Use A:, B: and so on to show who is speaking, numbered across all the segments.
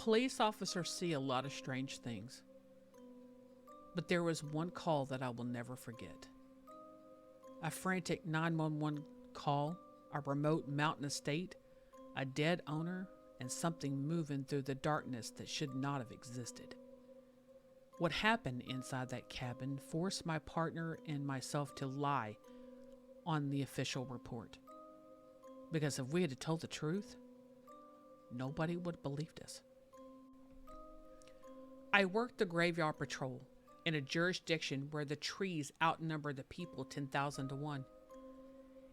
A: Police officers see a lot of strange things, but there was one call that I will never forget. A frantic 911 call, a remote mountain estate, a dead owner, and something moving through the darkness that should not have existed. What happened inside that cabin forced my partner and myself to lie on the official report. Because if we had told the truth, nobody would have believed us. I worked the graveyard patrol in a jurisdiction where the trees outnumber the people 10,000 to 1.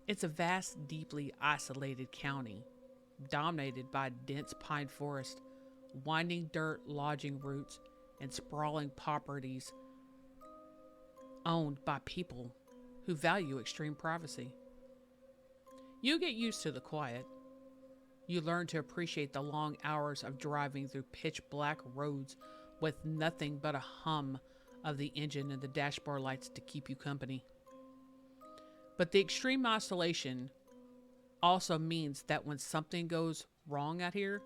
A: It's a vast, deeply isolated county, dominated by dense pine forest, winding dirt lodging routes, and sprawling properties owned by people who value extreme privacy. You get used to the quiet. You learn to appreciate the long hours of driving through pitch black roads with nothing but a hum of the engine and the dashboard lights to keep you company. But the extreme isolation also means that when something goes wrong out here,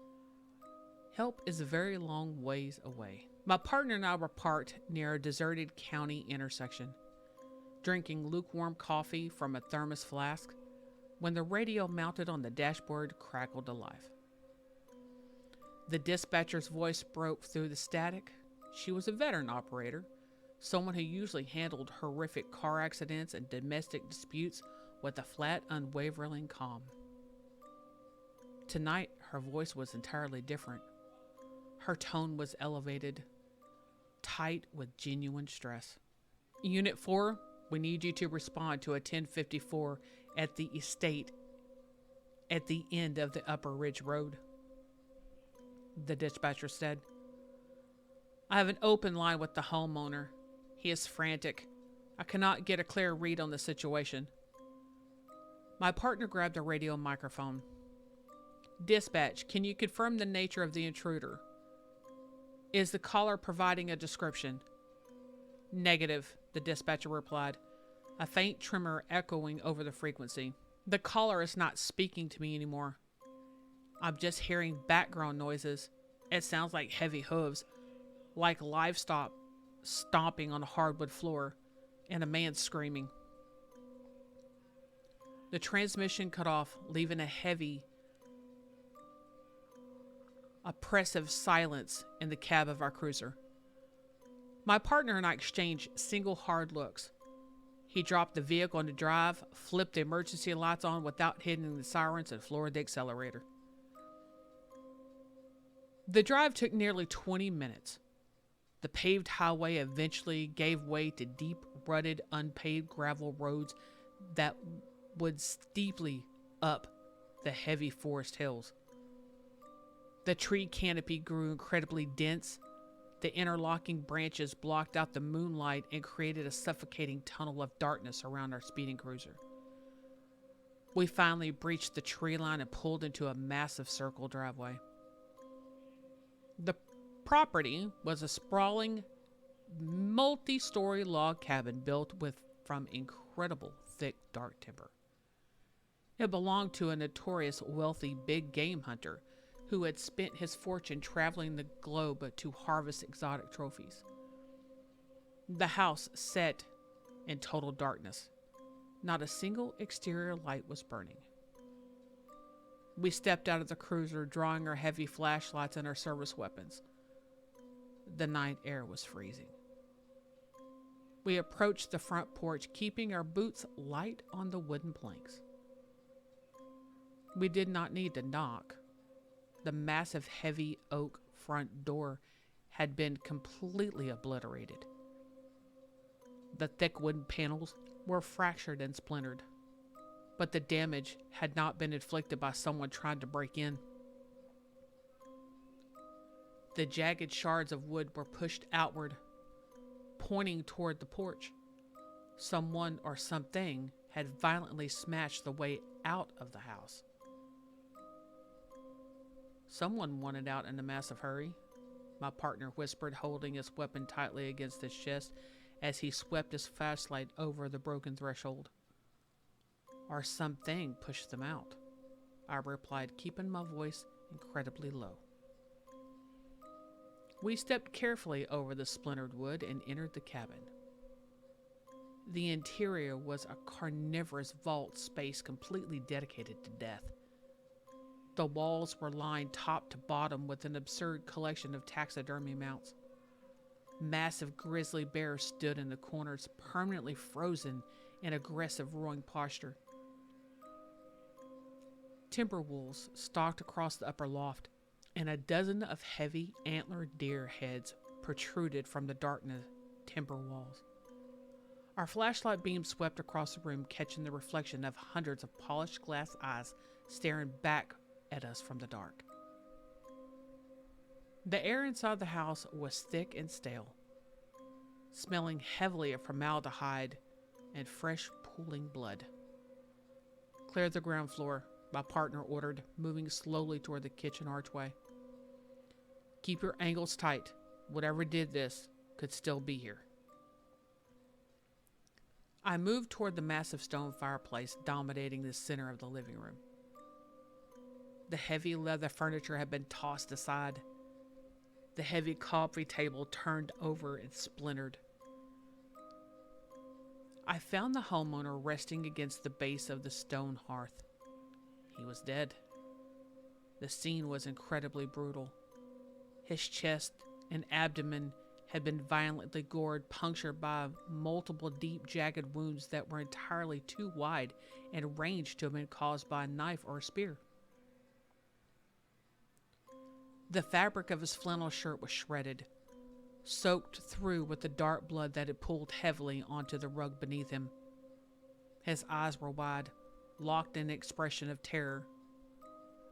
A: help is a very long ways away. My partner and I were parked near a deserted county intersection, drinking lukewarm coffee from a thermos flask, when the radio mounted on the dashboard crackled to life. The dispatcher's voice broke through the static. She was a veteran operator, someone who usually handled horrific car accidents and domestic disputes with a flat, unwavering calm. Tonight, her voice was entirely different. Her tone was elevated, tight with genuine stress. Unit 4, we need you to respond to a 1054 at the estate at the end of the Upper Ridge Road, the dispatcher said. I have an open line with the homeowner. He is frantic. I cannot get a clear read on the situation. My partner grabbed the radio microphone. Dispatch, can you confirm the nature of the intruder? Is the caller providing a description? Negative, the dispatcher replied, a faint tremor echoing over the frequency. The caller is not speaking to me anymore. I'm just hearing background noises. It sounds like heavy hooves, like livestock stomping on a hardwood floor, and a man screaming. The transmission cut off, leaving a heavy, oppressive silence in the cab of our cruiser. My partner and I exchanged single hard looks. He dropped the vehicle into drive, flipped the emergency lights on without hitting the sirens, and floored the accelerator. The drive took nearly 20 minutes. The paved highway eventually gave way to deep, rutted, unpaved gravel roads that would steeply up the heavy forest hills. The tree canopy grew incredibly dense. The interlocking branches blocked out the moonlight and created a suffocating tunnel of darkness around our speeding cruiser. We finally breached the tree line and pulled into a massive circle driveway. The property was a sprawling, multi-story log cabin built from incredible thick dark timber. It belonged to a notorious wealthy big game hunter who had spent his fortune traveling the globe to harvest exotic trophies. The house sat in total darkness. Not a single exterior light was burning. We stepped out of the cruiser, drawing our heavy flashlights and our service weapons. The night air was freezing. We approached the front porch, keeping our boots light on the wooden planks. We did not need to knock. The massive, heavy oak front door had been completely obliterated. The thick wooden panels were fractured and splintered, but the damage had not been inflicted by someone trying to break in. The jagged shards of wood were pushed outward, pointing toward the porch. Someone or something had violently smashed the way out of the house. Someone wanted out in a massive hurry, my partner whispered, holding his weapon tightly against his chest as he swept his flashlight over the broken threshold. Or something pushed them out, I replied, keeping my voice incredibly low. We stepped carefully over the splintered wood and entered the cabin. The interior was a carnivorous vault space completely dedicated to death. The walls were lined top to bottom with an absurd collection of taxidermy mounts. Massive grizzly bears stood in the corners, permanently frozen in aggressive roaring posture. Timber wolves stalked across the upper loft, and a dozen of heavy antlered deer heads protruded from the darkened timber walls. Our flashlight beam swept across the room, catching the reflection of hundreds of polished glass eyes staring back at us from the dark. The air inside the house was thick and stale, smelling heavily of formaldehyde and fresh pooling blood. "Clear the ground floor," my partner ordered, moving slowly toward the kitchen archway. "Keep your angles tight. Whatever did this could still be here." I moved toward the massive stone fireplace dominating the center of the living room. The heavy leather furniture had been tossed aside. The heavy coffee table turned over and splintered. I found the homeowner resting against the base of the stone hearth. He was dead. The scene was incredibly brutal. His chest and abdomen had been violently gored, punctured by multiple deep, jagged wounds that were entirely too wide and ranged to have been caused by a knife or a spear. The fabric of his flannel shirt was shredded, soaked through with the dark blood that had pooled heavily onto the rug beneath him. His eyes were wide, locked in an expression of terror.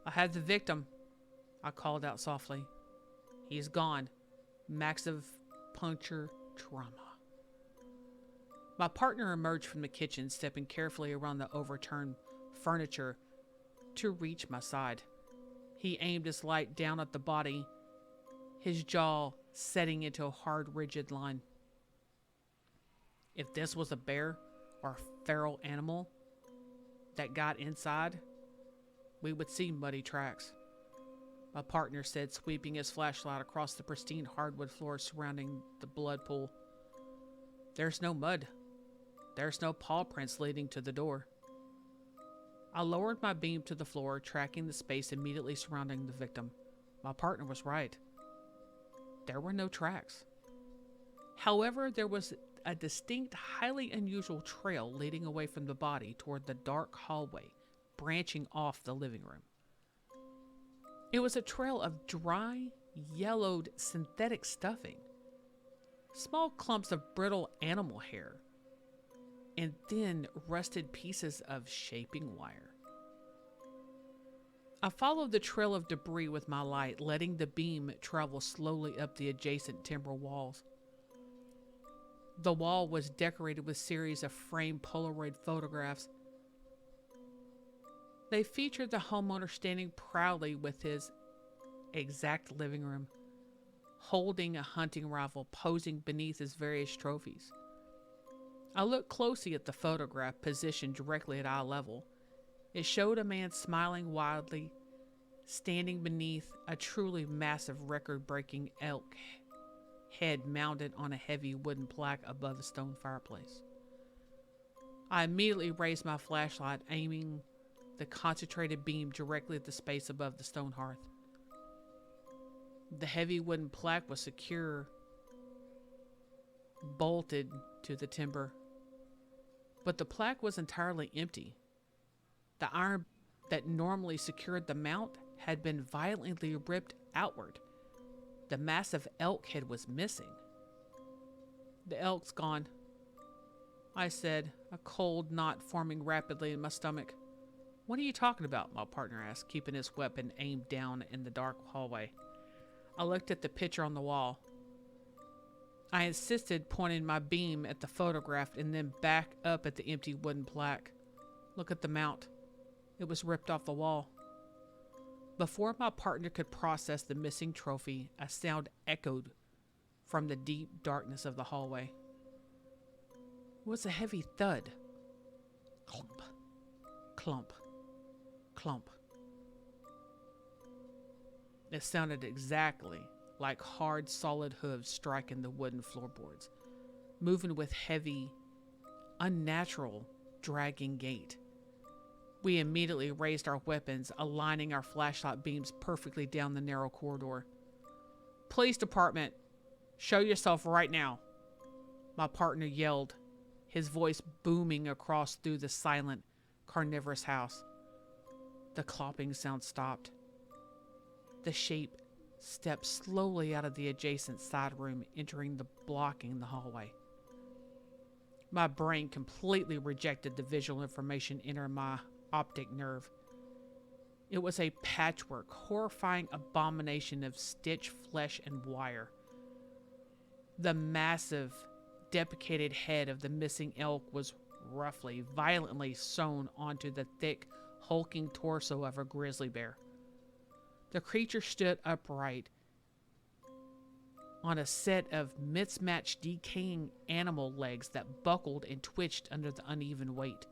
A: "I have the victim," I called out softly. "He's gone. Massive puncture trauma." My partner emerged from the kitchen, stepping carefully around the overturned furniture to reach my side. He aimed his light down at the body, his jaw setting into a hard, rigid line. If this was a bear or a feral animal that got inside, we would see muddy tracks, my partner said, sweeping his flashlight across the pristine hardwood floor surrounding the blood pool. "There's no mud. There's no paw prints leading to the door." I lowered my beam to the floor, tracking the space immediately surrounding the victim. My partner was right. There were no tracks. However, there was a distinct, highly unusual trail leading away from the body toward the dark hallway, branching off the living room. It was a trail of dry, yellowed synthetic stuffing, small clumps of brittle animal hair, and thin, rusted pieces of shaping wire. I followed the trail of debris with my light, letting the beam travel slowly up the adjacent timber walls. The wall was decorated with a series of framed Polaroid photographs. They featured the homeowner standing proudly with his exact living room, holding a hunting rifle, posing beneath his various trophies. I looked closely at the photograph, positioned directly at eye level. It showed a man smiling wildly, standing beneath a truly massive record-breaking elk head mounted on a heavy wooden plaque above the stone fireplace. I immediately raised my flashlight, aiming the concentrated beam directly at the space above the stone hearth. The heavy wooden plaque was secure, bolted to the timber, but the plaque was entirely empty. The iron that normally secured the mount had been violently ripped outward. The massive elk head was missing. "The elk's gone," I said, a cold knot forming rapidly in my stomach. "What are you talking about?" my partner asked, keeping his weapon aimed down in the dark hallway. I looked at the picture on the wall. I insisted, pointing my beam at the photograph and then back up at the empty wooden plaque. "Look at the mount. It was ripped off the wall." Before my partner could process the missing trophy, a sound echoed from the deep darkness of the hallway. It was a heavy thud. Clump, clump, clump. It sounded exactly like hard, solid hooves striking the wooden floorboards, moving with heavy, unnatural, dragging gait. We immediately raised our weapons, aligning our flashlight beams perfectly down the narrow corridor. "Police department, show yourself right now," my partner yelled, his voice booming across through the silent, carnivorous house. The clopping sound stopped. The shape stepped slowly out of the adjacent side room, blocking the hallway. My brain completely rejected the visual information entering my optic nerve. It was a patchwork, horrifying abomination of stitched flesh and wire. The massive, depicated head of the missing elk was roughly, violently sewn onto the thick, hulking torso of a grizzly bear. The creature stood upright on a set of mismatched, decaying animal legs that buckled and twitched under the uneven weight.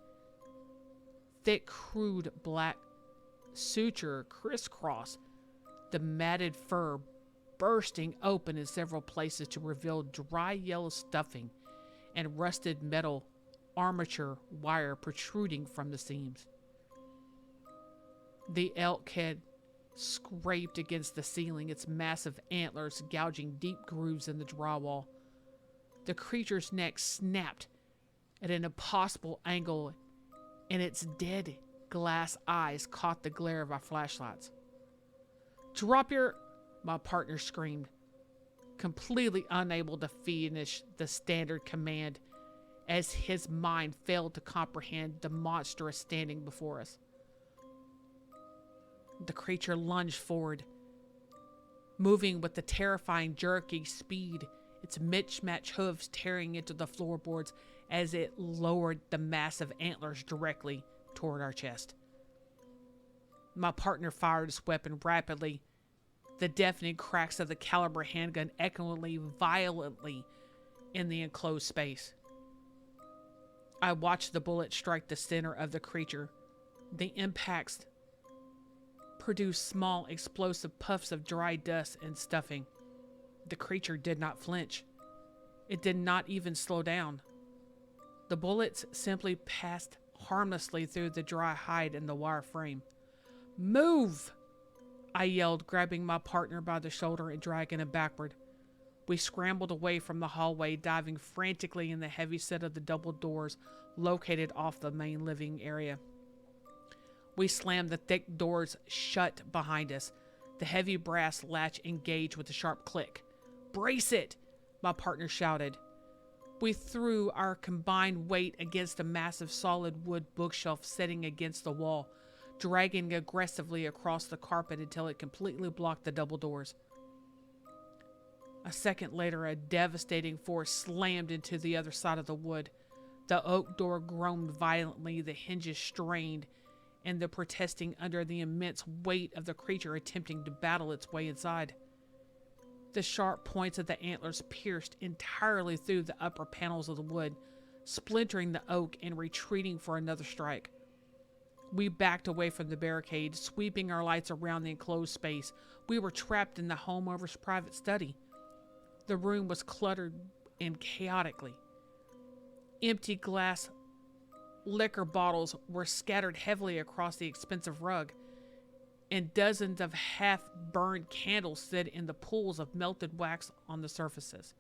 A: Thick, crude black suture crisscrossed the matted fur, bursting open in several places to reveal dry yellow stuffing and rusted metal armature wire protruding from the seams. The elk head scraped against the ceiling, its massive antlers gouging deep grooves in the drywall. The creature's neck snapped at an impossible angle, and its dead glass eyes caught the glare of our flashlights. "Drop your..." my partner screamed, completely unable to finish the standard command as his mind failed to comprehend the monster standing before us. The creature lunged forward, moving with the terrifying jerky speed, its mismatched hooves tearing into the floorboards as it lowered the massive antlers directly toward our chest. My partner fired his weapon rapidly, the deafening cracks of the caliber handgun echoing violently in the enclosed space. I watched the bullet strike the center of the creature. The impacts produced small, explosive puffs of dry dust and stuffing. The creature did not flinch. It did not even slow down. The bullets simply passed harmlessly through the dry hide and the wire frame. "Move!" I yelled, grabbing my partner by the shoulder and dragging him backward. We scrambled away from the hallway, diving frantically in the heavy set of the double doors located off the main living area. We slammed the thick doors shut behind us, the heavy brass latch engaged with a sharp click. "Brace it!" my partner shouted. We threw our combined weight against a massive solid wood bookshelf sitting against the wall, dragging aggressively across the carpet until it completely blocked the double doors. A second later, a devastating force slammed into the other side of the wood. The oak door groaned violently, the hinges strained, and the protesting under the immense weight of the creature attempting to battle its way inside. The sharp points of the antlers pierced entirely through the upper panels of the wood, splintering the oak and retreating for another strike. We backed away from the barricade, sweeping our lights around the enclosed space. We were trapped in the homeowner's private study. The room was cluttered and chaotically. Empty glass liquor bottles were scattered heavily across the expensive rug, and dozens of half-burned candles stood in the pools of melted wax on the surfaces.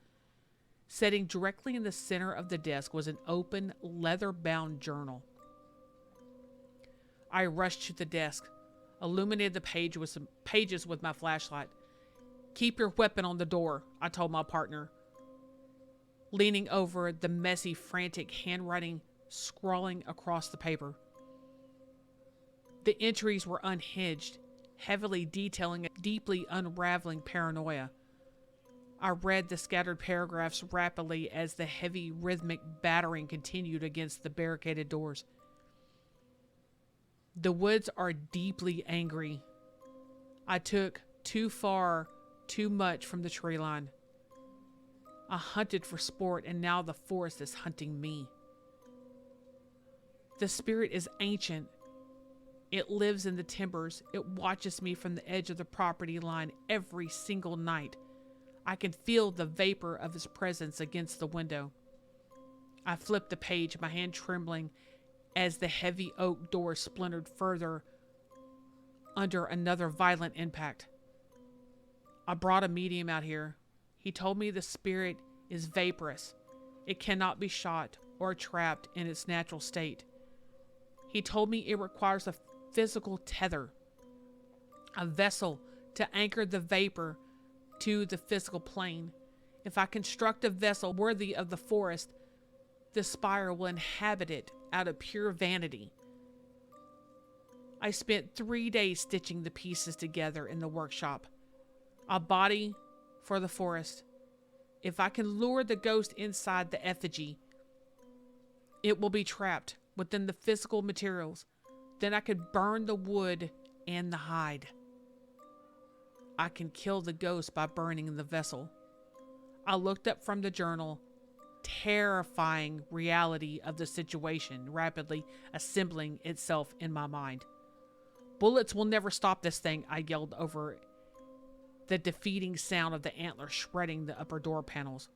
A: Sitting directly in the center of the desk was an open, leather-bound journal. I rushed to the desk, illuminated the pages with my flashlight. "Keep your weapon on the door," I told my partner, leaning over the messy, frantic handwriting scrawling across the paper. The entries were unhinged, heavily detailing a deeply unraveling paranoia. I read the scattered paragraphs rapidly as the heavy rhythmic battering continued against the barricaded doors. "The woods are deeply angry. I took too much from the tree line. I hunted for sport, and now the forest is hunting me. The spirit is ancient. It lives in the timbers. It watches me from the edge of the property line every single night. I can feel the vapor of his presence against the window. I flipped the page, my hand trembling as the heavy oak door splintered further under another violent impact. I brought a medium out here. He told me the spirit is vaporous. It cannot be shot or trapped in its natural state. He told me it requires a physical tether, a vessel to anchor the vapor to the physical plane. If I construct a vessel worthy of the forest, the spire will inhabit it out of pure vanity. I spent 3 days stitching the pieces together in the workshop. A body for the forest. If I can lure the ghost inside the effigy, it will be trapped within the physical materials. Then I could burn the wood and the hide. I can kill the ghost by burning the vessel. I looked up from the journal, terrifying reality of the situation rapidly assembling itself in my mind. Bullets will never stop this thing, I yelled over the defeating sound of the antler shredding the upper door panels.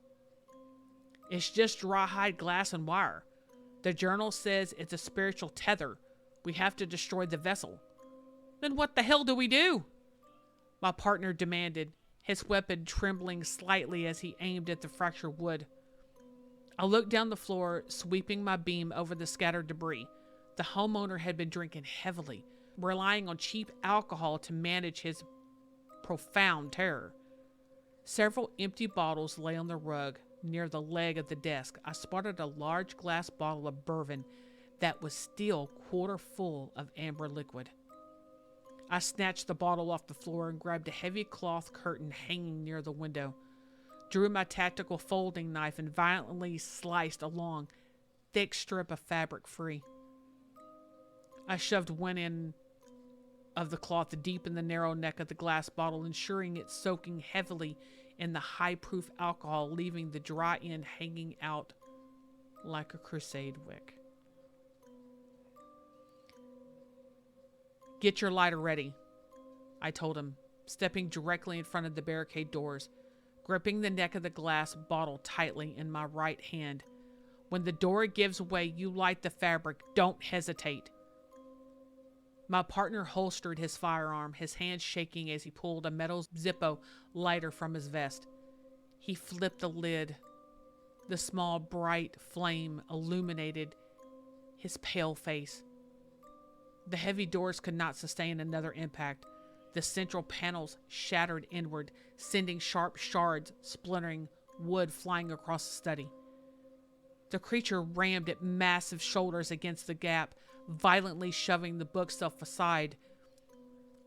A: It's just rawhide, glass, and wire. The journal says it's a spiritual tether. We have to destroy the vessel. Then what the hell do we do? My partner demanded, his weapon trembling slightly as he aimed at the fractured wood. I looked down the floor, sweeping my beam over the scattered debris. The homeowner had been drinking heavily, relying on cheap alcohol to manage his profound terror. Several empty bottles lay on the rug near the leg of the desk. I spotted a large glass bottle of bourbon that was still quarter full of amber liquid. I snatched the bottle off the floor and grabbed a heavy cloth curtain hanging near the window, drew my tactical folding knife and violently sliced a long, thick strip of fabric free. I shoved one end of the cloth deep in the narrow neck of the glass bottle, ensuring it soaking heavily in the high-proof alcohol, leaving the dry end hanging out like a crusade wick. Get your lighter ready, I told him, stepping directly in front of the barricade doors, gripping the neck of the glass bottle tightly in my right hand. When the door gives way, you light the fabric. Don't hesitate. My partner holstered his firearm, his hands shaking as he pulled a metal Zippo lighter from his vest. He flipped the lid. The small, bright flame illuminated his pale face. The heavy doors could not sustain another impact. The central panels shattered inward, sending sharp shards splintering wood flying across the study. The creature rammed its massive shoulders against the gap, violently shoving the bookshelf aside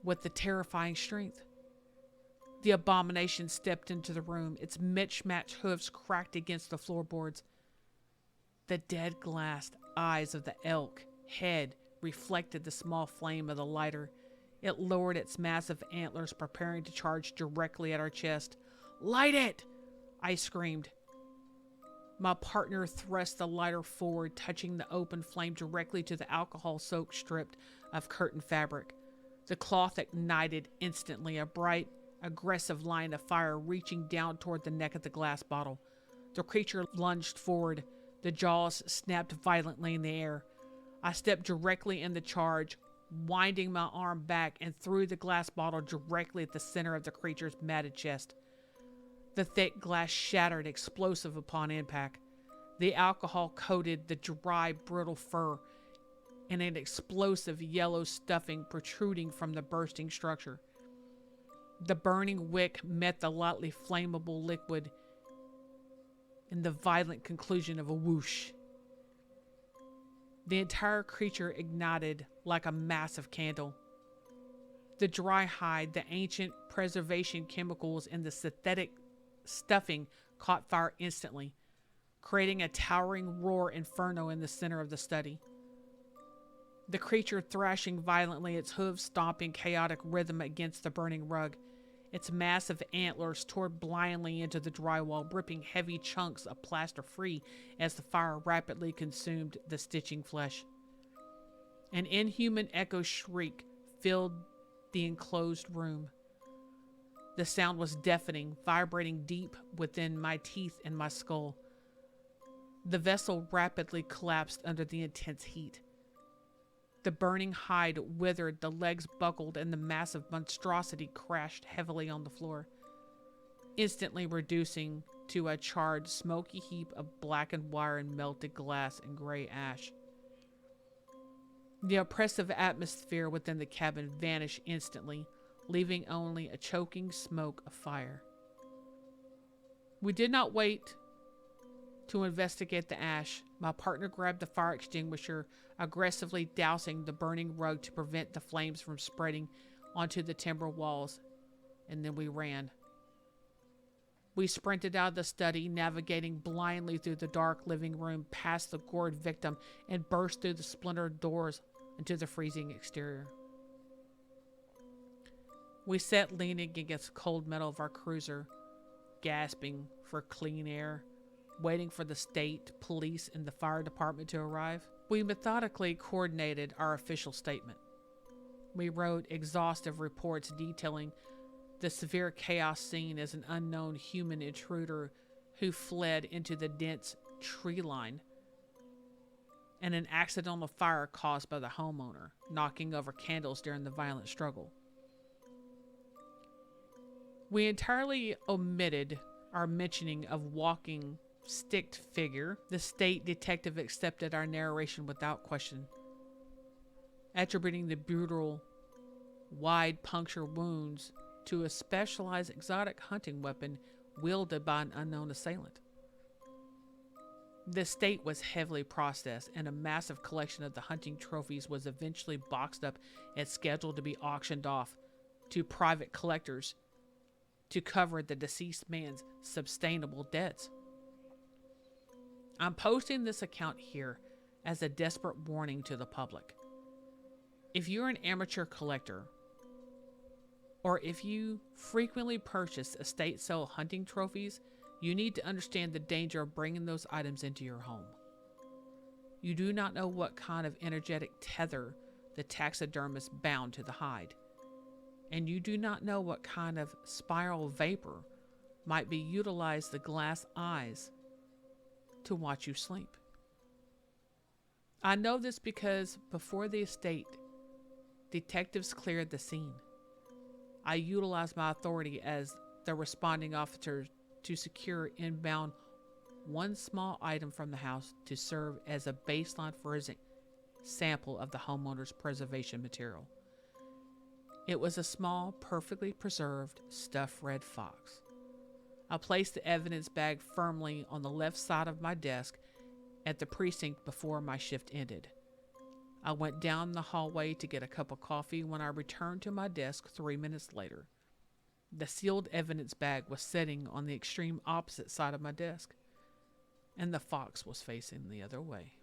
A: with the terrifying strength. The abomination stepped into the room, its mismatched hooves cracked against the floorboards. The dead glass eyes of the elk head reflected the small flame of the lighter. It lowered its massive antlers, preparing to charge directly at our chest. "Light it!" I screamed. My partner thrust the lighter forward, touching the open flame directly to the alcohol-soaked strip of curtain fabric. The cloth ignited instantly, a bright, aggressive line of fire reaching down toward the neck of the glass bottle. The creature lunged forward. The jaws snapped violently in the air. I stepped directly in the charge, winding my arm back and threw the glass bottle directly at the center of the creature's matted chest. The thick glass shattered, explosive upon impact. The alcohol coated the dry, brittle fur, and an explosive yellow stuffing protruding from the bursting structure. The burning wick met the lightly flammable liquid in the violent conclusion of a whoosh. The entire creature ignited like a massive candle. The dry hide, the ancient preservation chemicals, and the synthetic stuffing caught fire instantly, creating a towering roar inferno in the center of the study. The creature thrashing violently, its hooves stomping chaotic rhythm against the burning rug. Its massive antlers tore blindly into the drywall, ripping heavy chunks of plaster free as the fire rapidly consumed the stitching flesh. An inhuman echo shriek filled the enclosed room. The sound was deafening, vibrating deep within my teeth and my skull. The vessel rapidly collapsed under the intense heat. The burning hide withered, the legs buckled, and the massive monstrosity crashed heavily on the floor, instantly reducing to a charred, smoky heap of blackened wire and melted glass and gray ash. The oppressive atmosphere within the cabin vanished instantly, leaving only a choking smoke of fire. We did not wait to investigate the ash. My partner grabbed the fire extinguisher, aggressively dousing the burning rug to prevent the flames from spreading onto the timber walls, and then we ran. We sprinted out of the study, navigating blindly through the dark living room, past the gored victim, and burst through the splintered doors into the freezing exterior. We sat leaning against the cold metal of our cruiser, gasping for clean air, waiting for the state, police, and the fire department to arrive. We methodically coordinated our official statement. We wrote exhaustive reports detailing the severe chaos seen as an unknown human intruder who fled into the dense tree line, and an accidental fire caused by the homeowner knocking over candles during the violent struggle. We entirely omitted our mentioning of walking sticked figure. The state detective accepted our narration without question, attributing the brutal, wide puncture wounds to a specialized exotic hunting weapon wielded by an unknown assailant. The estate was heavily processed, and a massive collection of the hunting trophies was eventually boxed up and scheduled to be auctioned off to private collectors to cover the deceased man's sustainable debts. I'm posting this account here as a desperate warning to the public. If you're an amateur collector, or if you frequently purchase estate sale hunting trophies, you need to understand the danger of bringing those items into your home. You do not know what kind of energetic tether the taxidermist bound to the hide, and you do not know what kind of spiral vapor might be utilized the glass eyes to watch you sleep. I know this because before the estate, detectives cleared the scene. I utilized my authority as the responding officer to secure inbound one small item from the house to serve as a baseline forensic sample of the homeowner's preservation material. It was a small, perfectly preserved stuffed red fox. I placed the evidence bag firmly on the left side of my desk at the precinct before my shift ended. I went down the hallway to get a cup of coffee. When I returned to my desk 3 minutes later, the sealed evidence bag was sitting on the extreme opposite side of my desk, and the fox was facing the other way.